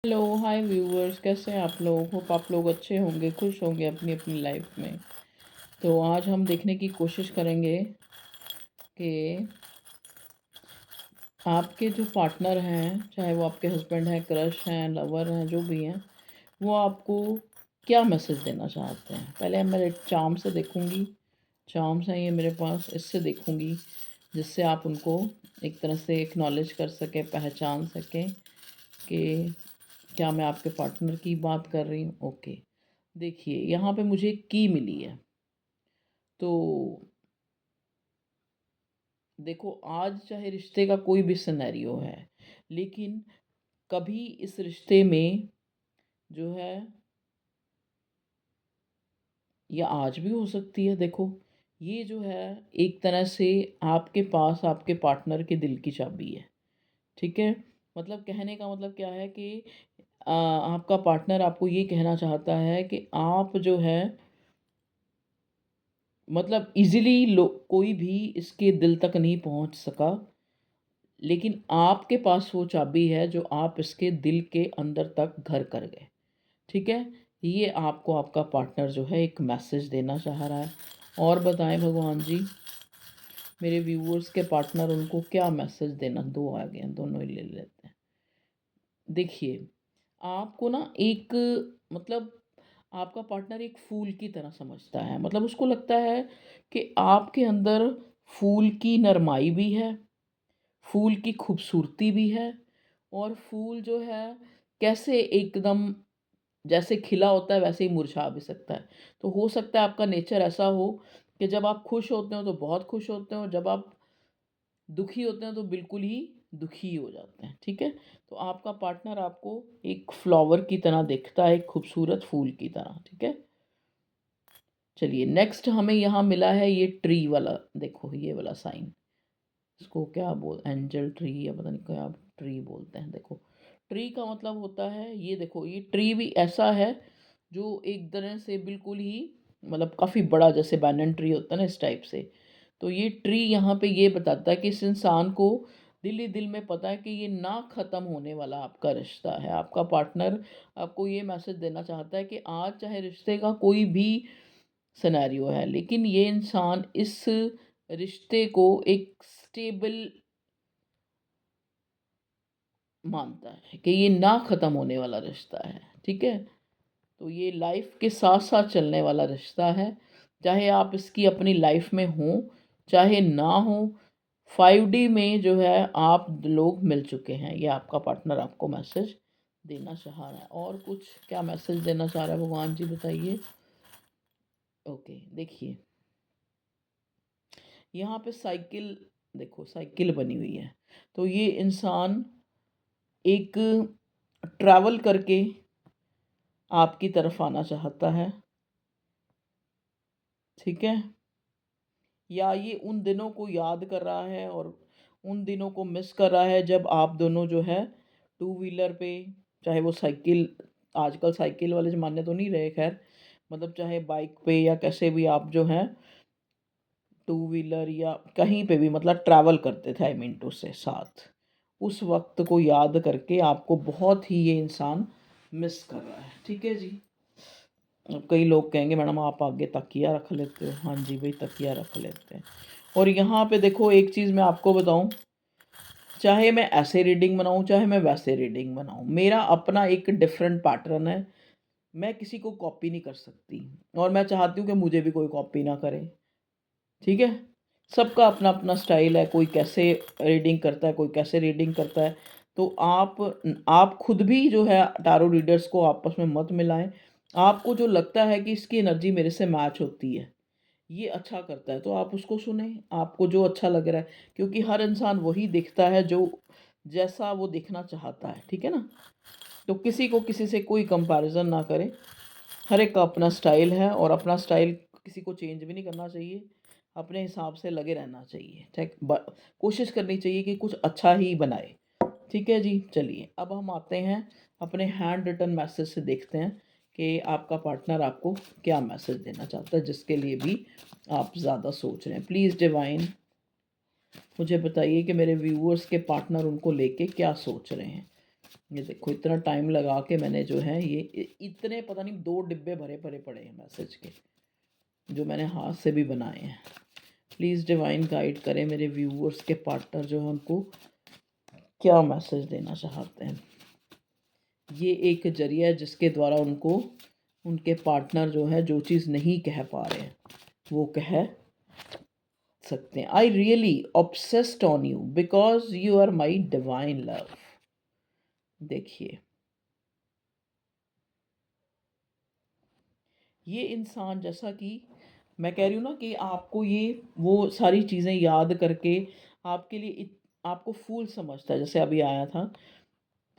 Hello hi viewers, कैसे हैं आप लोग? होप आप लोग अच्छे होंगे, खुश होंगे अपनी अपनी लाइफ में। तो आज हम देखने की कोशिश करेंगे कि आपके जो पार्टनर हैं, चाहे वो आपके हस्बैंड हैं, क्रश हैं, लवर हैं, जो भी हैं, वो आपको क्या मैसेज देना चाहते हैं। पहले मैं मेरे चार्म से देखूंगी। चार्म्स हैं ये मेरे पास, इससे देखूंगी जिससे आप उनको एक तरह से एक्नॉलेज कर सकें, पहचान सकें कि क्या मैं आपके पार्टनर की बात कर रही हूँ। ओके, देखिए यहाँ पे मुझे एक की मिली है। तो देखो, आज चाहे रिश्ते का कोई भी सिनेरियो है, लेकिन कभी इस रिश्ते में जो है, या आज भी हो सकती है, देखो ये जो है एक तरह से आपके पास आपके पार्टनर के दिल की चाबी है। ठीक है, मतलब कहने का मतलब क्या है कि आपका पार्टनर आपको ये कहना चाहता है कि आप जो है, मतलब इजीली कोई भी इसके दिल तक नहीं पहुंच सका, लेकिन आपके पास वो चाबी है जो आप इसके दिल के अंदर तक घर कर गए। ठीक है, ये आपको आपका पार्टनर जो है एक मैसेज देना चाह रहा है। और बताएं भगवान जी, मेरे व्यूअर्स के पार्टनर उनको क्या मैसेज देना। दो आ गए हैं, दोनों ही ले लेते हैं। देखिए, आपको ना एक, मतलब आपका पार्टनर एक फूल की तरह समझता है। मतलब उसको लगता है कि आपके अंदर फूल की नरमाई भी है, फूल की खूबसूरती भी है, और फूल जो है कैसे एकदम जैसे खिला होता है वैसे ही मुरझा भी सकता है। तो हो सकता है आपका नेचर ऐसा हो कि जब आप खुश होते हो तो बहुत खुश होते हो, जब आप दुखी होते हैं तो बिल्कुल ही दुखी हो जाते हैं। ठीक है, तो आपका पार्टनर आपको एक फ्लावर की तरह दिखता है, एक खूबसूरत फूल की तरह। ठीक है, चलिए नेक्स्ट हमें यहाँ मिला है ये ट्री वाला। देखो ये वाला साइन, इसको क्या बोल, एंजल ट्री या पता नहीं क्या ट्री बोलते हैं। देखो, ट्री का मतलब होता है, ये देखो ये ट्री भी ऐसा है जो एक तरह से बिल्कुल ही, मतलब काफ़ी बड़ा, जैसे बैनन ट्री होता है ना, इस टाइप से। तो ये ट्री यहाँ पे ये बताता है कि इस इंसान को दिल ही दिल में पता है कि ये ना ख़त्म होने वाला आपका रिश्ता है। आपका पार्टनर आपको ये मैसेज देना चाहता है कि आज चाहे रिश्ते का कोई भी सिनेरियो है, लेकिन ये इंसान इस रिश्ते को एक स्टेबल मानता है कि ये ना ख़त्म होने वाला रिश्ता है। ठीक है, तो ये लाइफ के साथ साथ चलने वाला रिश्ता है, चाहे आप इसकी अपनी लाइफ में हो चाहे ना हो। 5D में जो है आप लोग मिल चुके हैं, ये आपका पार्टनर आपको मैसेज देना चाह रहा है। और कुछ क्या मैसेज देना चाह रहा है भगवान जी, बताइए। ओके, देखिए यहाँ पे साइकिल, देखो साइकिल बनी हुई है। तो ये इंसान एक ट्रैवल करके आपकी तरफ आना चाहता है। ठीक है, या ये उन दिनों को याद कर रहा है और उन दिनों को मिस कर रहा है जब आप दोनों जो है टू व्हीलर पे, चाहे वो साइकिल, आजकल साइकिल वाले ज़माने तो नहीं रहे खैर, मतलब चाहे बाइक पे या कैसे भी आप जो हैं टू व्हीलर या कहीं पे भी मतलब ट्रैवल करते थे, आई मीन टू से साथ, उस वक्त को याद करके आपको बहुत ही ये इंसान मिस कर रहा है। ठीक है जी, अब कई लोग कहेंगे मैडम आप आगे तकिया रख लेते हो। हाँ जी भाई, तकिया रख लेते हैं। और यहाँ पे देखो एक चीज़ मैं आपको बताऊँ, चाहे मैं ऐसे रीडिंग बनाऊँ चाहे मैं वैसे रीडिंग बनाऊँ, मेरा अपना एक डिफरेंट पैटर्न है। मैं किसी को कॉपी नहीं कर सकती, और मैं चाहती हूँ कि मुझे भी कोई कॉपी ना करे। ठीक है, सबका अपना अपना स्टाइल है, कोई कैसे रीडिंग करता है, कोई कैसे रीडिंग करता है। तो आप खुद भी जो है टारो रीडर्स को आपस में मत मिलाएं। आपको जो लगता है कि इसकी एनर्जी मेरे से मैच होती है, ये अच्छा करता है, तो आप उसको सुने, आपको जो अच्छा लग रहा है, क्योंकि हर इंसान वही दिखता है जो जैसा वो देखना चाहता है। ठीक है ना, तो किसी को किसी से कोई कंपैरिजन ना करें। हर एक का अपना स्टाइल है, और अपना स्टाइल किसी को चेंज भी नहीं करना चाहिए, अपने हिसाब से लगे रहना चाहिए। ठीक, कोशिश करनी चाहिए कि कुछ अच्छा ही बनाए। ठीक है जी, चलिए अब हम आते हैं अपने हैंड रिटन मैसेज से, देखते हैं कि आपका पार्टनर आपको क्या मैसेज देना चाहता है, जिसके लिए भी आप ज़्यादा सोच रहे हैं। प्लीज़ डिवाइन मुझे बताइए कि मेरे व्यूअर्स के पार्टनर उनको लेके क्या सोच रहे हैं। ये देखो इतना टाइम लगा के मैंने जो है ये इतने पता नहीं 2 डिब्बे भरे भरे पड़े हैं मैसेज के, जो मैंने हाथ से भी बनाए हैं। प्लीज़ डिवाइन गाइड करें मेरे व्यूअर्स के पार्टनर जो है उनको क्या मैसेज देना चाहते हैं। ये एक जरिया है जिसके द्वारा उनको उनके पार्टनर जो है जो चीज़ नहीं कह पा रहे हैं वो कह सकते हैं। I really obsessed on you because you are my divine love. देखिए ये इंसान, जैसा कि मैं कह रही हूँ ना कि आपको ये वो सारी चीज़ें याद करके आपके लिए आपको फूल समझता है, जैसे अभी आया था,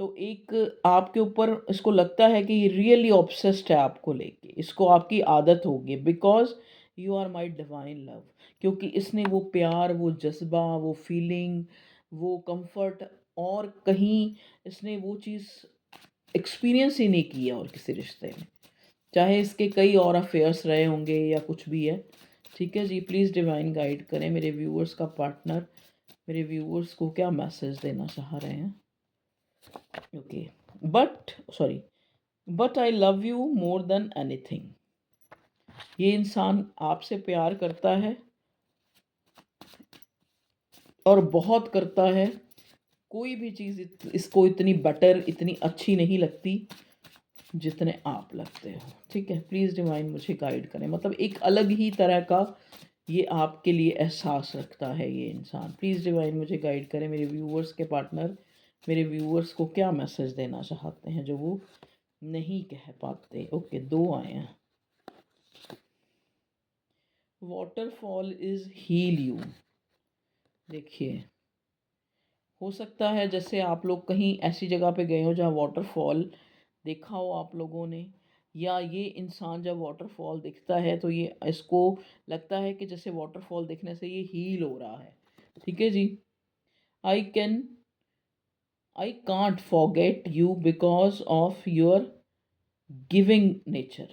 तो एक आपके ऊपर इसको लगता है कि ये रियली ऑब्सेस्ड है आपको लेके, इसको आपकी आदत होगी because you are my divine love. क्योंकि इसने वो प्यार, वो जज्बा, वो फीलिंग, वो कंफर्ट और कहीं इसने वो चीज़ एक्सपीरियंस ही नहीं की है और किसी रिश्ते में, चाहे इसके कई और अफेयर्स रहे होंगे या कुछ भी है। ठीक है जी, प्लीज़ डिवाइन गाइड करें मेरे व्यूअर्स का पार्टनर मेरे व्यूअर्स को क्या मैसेज देना चाह रहे हैं। Okay, but I love you more than anything. ये इंसान आपसे प्यार करता है और बहुत करता है। कोई भी चीज़ इसको इतनी बेटर, इतनी अच्छी नहीं लगती जितने आप लगते हो। ठीक है, प्लीज़ डिवाइन मुझे गाइड करें, मतलब एक अलग ही तरह का ये आपके लिए एहसास रखता है ये इंसान। प्लीज़ डिवाइन मुझे गाइड करें मेरे व्यूअर्स के पार्टनर मेरे व्यूअर्स को क्या मैसेज देना चाहते हैं जो वो नहीं कह पाते। ओके, 2 आए हैं। Waterfall is heal you. देखिए हो सकता है जैसे आप लोग कहीं ऐसी जगह पे गए हो जहाँ वाटरफॉल देखा हो आप लोगों ने, या ये इंसान जब वाटरफॉल दिखता है तो ये इसको लगता है कि जैसे वाटरफॉल दिखने से ये हील हो रहा है। ठीक है जी। I can I can't forget you because of your giving nature.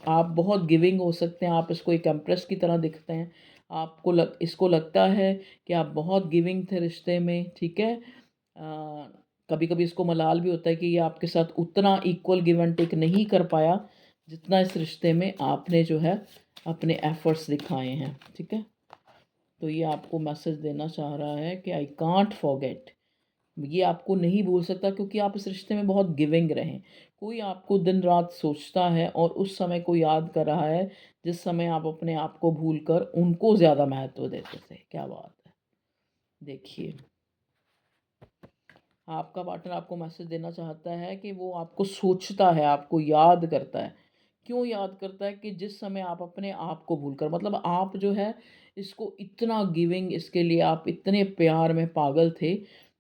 आप बहुत गिविंग हो सकते हैं, आप इसको एक एम्प्रेस की तरह दिखते हैं। आपको इसको लगता है कि आप बहुत गिविंग थे रिश्ते में। ठीक है, कभी कभी इसको मलाल भी होता है कि ये आपके साथ उतना इक्वल गिव एंड टेक नहीं कर पाया जितना इस रिश्ते में आपने जो है अपने एफर्ट्स दिखाए हैं। ठीक है, तो ये आपको मैसेज देना चाह रहा है कि आई कांट फॉरगेट। ये आपको नहीं भूल सकता क्योंकि आप इस रिश्ते में बहुत गिविंग रहें। कोई आपको दिन रात सोचता है और उस समय को याद कर रहा है जिस समय आप अपने आप को भूल कर उनको ज़्यादा महत्व देते थे। क्या बात है। देखिए आपका पार्टनर आपको मैसेज देना चाहता है कि वो आपको सोचता है, आपको याद करता है। क्यों याद करता है? कि जिस समय आप अपने आप को भूलकर, मतलब आप जो है इसको इतना गिविंग, इसके लिए आप इतने प्यार में पागल थे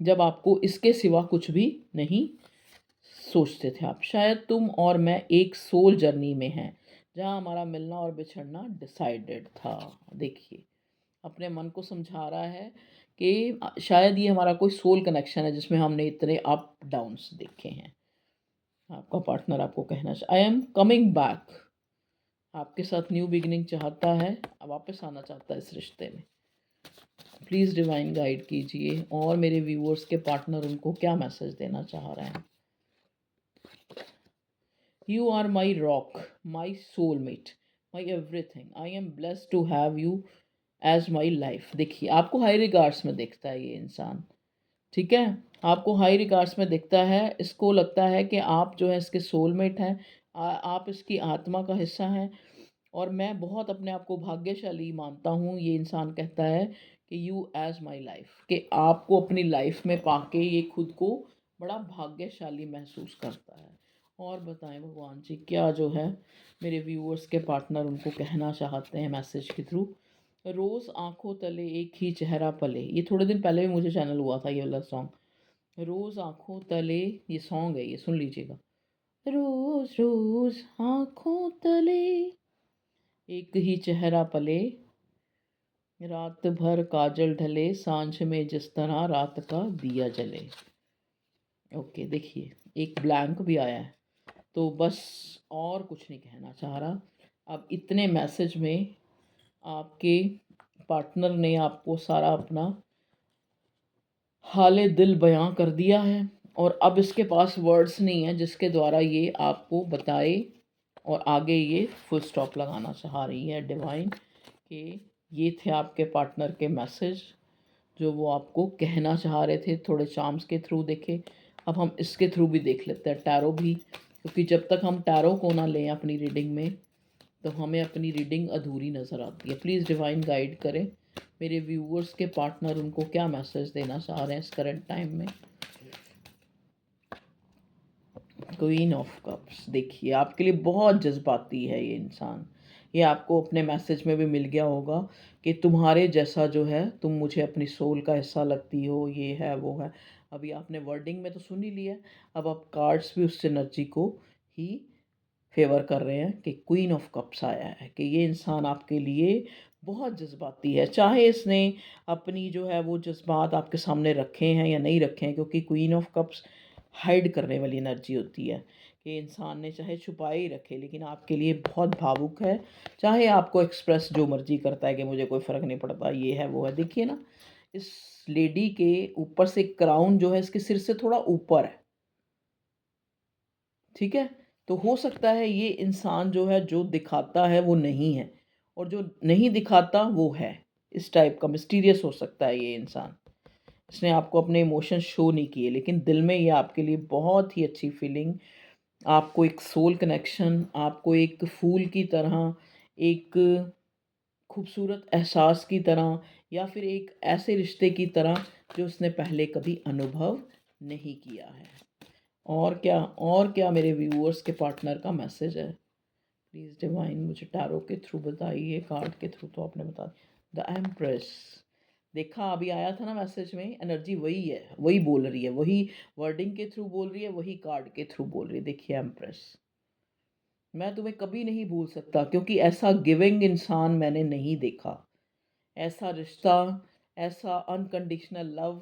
जब आपको इसके सिवा कुछ भी नहीं सोचते थे आप। शायद तुम और मैं एक सोल जर्नी में हैं जहाँ हमारा मिलना और बिछड़ना डिसाइडेड था। देखिए अपने मन को समझा रहा है कि शायद ये हमारा कोई सोल कनेक्शन है जिसमें हमने इतने अप डाउन्स देखे हैं। आपका पार्टनर आपको कहना आई एम कमिंग बैक। आपके साथ न्यू बिगिनिंग चाहता है, वापस आना चाहता है इस रिश्ते में। प्लीज़ डिवाइन गाइड कीजिए और मेरे व्यूअर्स के पार्टनर उनको क्या मैसेज देना चाह रहे हैं। You are my rock, my soulmate, my everything. I am blessed to have you as my life. देखिए आपको हाई रिगार्ड्स में देखता है ये इंसान। ठीक है, आपको हाई रिगार्ड्स में दिखता है। इसको लगता है कि आप जो है इसके सोलमेट हैं, आप इसकी आत्मा का हिस्सा हैं। और मैं बहुत अपने आप को भाग्यशाली मानता हूँ, ये इंसान कहता है कि यू एज माई लाइफ, कि आपको अपनी लाइफ में पाके ये खुद को बड़ा भाग्यशाली महसूस करता है। और बताएं भगवान जी क्या जो है मेरे व्यूअर्स के पार्टनर उनको कहना चाहते हैं मैसेज के थ्रू। रोज़ आंखों तले एक ही चेहरा पले, ये थोड़े दिन पहले भी मुझे चैनल हुआ था ये वाला सॉन्ग। रोज़ आंखों तले, ये सॉन्ग है, ये सुन लीजिएगा। रोज़ रोज़ आंखों तले एक ही चेहरा पले, रात भर काजल ढले, सांझ में जिस तरह रात का दिया जले। ओके, देखिए एक ब्लैंक भी आया है, तो बस और कुछ नहीं कहना चाह रहा। अब इतने मैसेज में आपके पार्टनर ने आपको सारा अपना हाले दिल बयां कर दिया है। और अब इसके पास वर्ड्स नहीं है जिसके द्वारा ये आपको बताए और आगे ये फुल स्टॉप लगाना चाह रही है डिवाइन कि ये थे आपके पार्टनर के मैसेज जो वो आपको कहना चाह रहे थे थोड़े चार्म्स के थ्रू देखे। अब हम इसके थ्रू भी देख लेते हैं, टैरो भी, क्योंकि जब तक हम टैरो को ना लें अपनी रीडिंग में तो हमें अपनी रीडिंग अधूरी नज़र आती है। प्लीज़ डिवाइन गाइड करें मेरे व्यूअर्स के पार्टनर उनको क्या मैसेज देना चाह रहे हैं इस करंट टाइम में। क्वीन ऑफ कप्स, देखिए आपके लिए बहुत जज्बाती है ये इंसान। ये आपको अपने मैसेज में भी मिल गया होगा कि तुम्हारे जैसा जो है, तुम मुझे अपनी सोल का हिस्सा लगती हो, ये है वो है। अभी आपने वर्डिंग में तो सुन ही लिया, अब आप कार्ड्स भी उस एनर्जी को ही फेवर कर रहे हैं कि क्वीन ऑफ कप्स आया है कि ये इंसान आपके लिए बहुत जज्बाती है। चाहे इसने अपनी जो है वो जज्बात आपके सामने रखे हैं या नहीं रखे हैं, क्योंकि क्वीन ऑफ कप्स हाइड करने वाली एनर्जी होती है कि इंसान ने चाहे छुपाए ही रखे लेकिन आपके लिए बहुत भावुक है। चाहे आपको एक्सप्रेस जो मर्जी करता है कि मुझे कोई फ़र्क नहीं पड़ता, ये है वो है। देखिए ना, इस लेडी के ऊपर से क्राउन जो है इसके सिर से थोड़ा ऊपर है, ठीक है। तो हो सकता है ये इंसान जो है जो दिखाता है वो नहीं है और जो नहीं दिखाता वो है। इस टाइप का मिस्टीरियस हो सकता है ये इंसान। इसने आपको अपने इमोशंस शो नहीं किए लेकिन दिल में ये आपके लिए बहुत ही अच्छी फीलिंग, आपको एक सोल कनेक्शन, आपको एक फूल की तरह, एक खूबसूरत एहसास की तरह, या फिर एक ऐसे रिश्ते की तरह जो उसने पहले कभी अनुभव नहीं किया है। और क्या मेरे व्यूअर्स के पार्टनर का मैसेज है? प्लीज़ डिवाइन मुझे टैरो के थ्रू बताइए, कार्ड के थ्रू तो आपने बता दिया। द एम्प्रेस, देखा अभी आया था ना मैसेज में, एनर्जी वही है, वही बोल रही है, वही वर्डिंग के थ्रू बोल रही है, वही कार्ड के थ्रू बोल रही है। देखिए एम्प्रेस, मैं तुम्हें कभी नहीं भूल सकता क्योंकि ऐसा गिविंग इंसान मैंने नहीं देखा, ऐसा रिश्ता, ऐसा अनकंडीशनल लव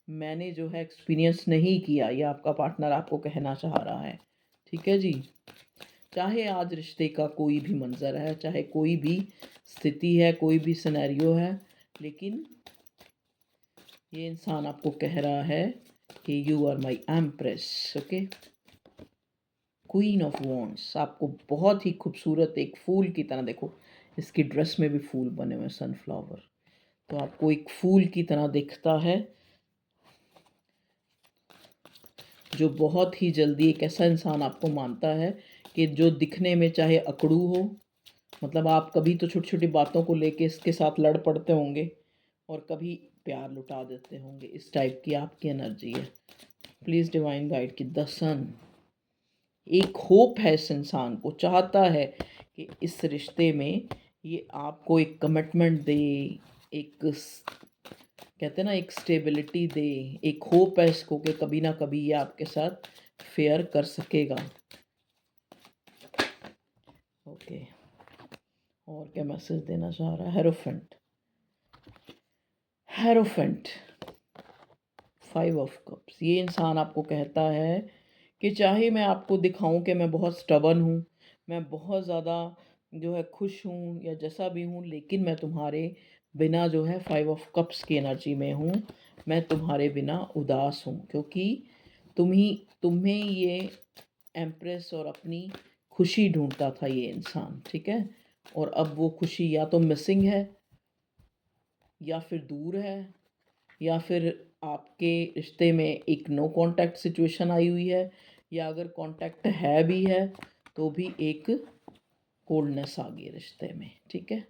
मैंने जो है एक्सपीरियंस नहीं किया। ये आपका पार्टनर आपको कहना चाह रहा है, ठीक है जी। चाहे आज रिश्ते का कोई भी मंज़र है, चाहे कोई भी स्थिति है, कोई भी सिनेरियो है, लेकिन ये इंसान आपको कह रहा है कि you are my empress, okay. Queen of wands, आपको बहुत ही खूबसूरत एक फूल की तरह, देखो इसकी ड्रेस में भी फूल बने हुए हैं, सनफ्लावर, तो आपको एक फूल की तरह दिखता है जो बहुत ही जल्दी एक ऐसा इंसान आपको मानता है कि जो दिखने में चाहे अकड़ू हो, मतलब आप कभी तो छोटी छोटी बातों को लेके इसके साथ लड़ पड़ते होंगे और कभी प्यार लुटा देते होंगे, इस टाइप की आपकी एनर्जी है। प्लीज़ डिवाइन गाइड की द सन, एक होप है इस इंसान को, चाहता है कि इस रिश्ते में ये आपको एक कमिटमेंट दे, एक कहते हैं ना एक स्टेबिलिटी दे, एक होप है इसको कि कभी ना कभी ये आपके साथ फेयर कर सकेगा, ओके। और क्या मैसेज देना चाह रहा है? हेरोफेंट, हेरोफेंट, 5 ऑफ कप्स, ये इंसान आपको कहता है कि चाहे मैं आपको दिखाऊं कि मैं बहुत स्टबन हूँ, मैं बहुत ज़्यादा जो है खुश हूँ या जैसा भी हूँ, लेकिन मैं तुम्हारे बिना जो है 5 ऑफ कप्स की एनर्जी में हूँ, मैं तुम्हारे बिना उदास हूँ, क्योंकि तुम्हें ये एम्प्रेस और अपनी खुशी ढूंढता था ये इंसान, ठीक है। और अब वो खुशी या तो मिसिंग है, या फिर दूर है, या फिर आपके रिश्ते में एक नो कांटेक्ट सिचुएशन आई हुई है, या अगर कांटेक्ट है भी है तो भी एक कोल्डनेस आ गई रिश्ते में, ठीक है।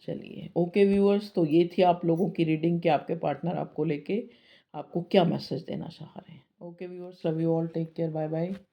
चलिए ओके व्यूअर्स, तो ये थी आप लोगों की रीडिंग कि आपके पार्टनर आपको लेके आपको क्या मैसेज देना चाह रहे हैं। Okay viewers, love you all, take care, bye bye.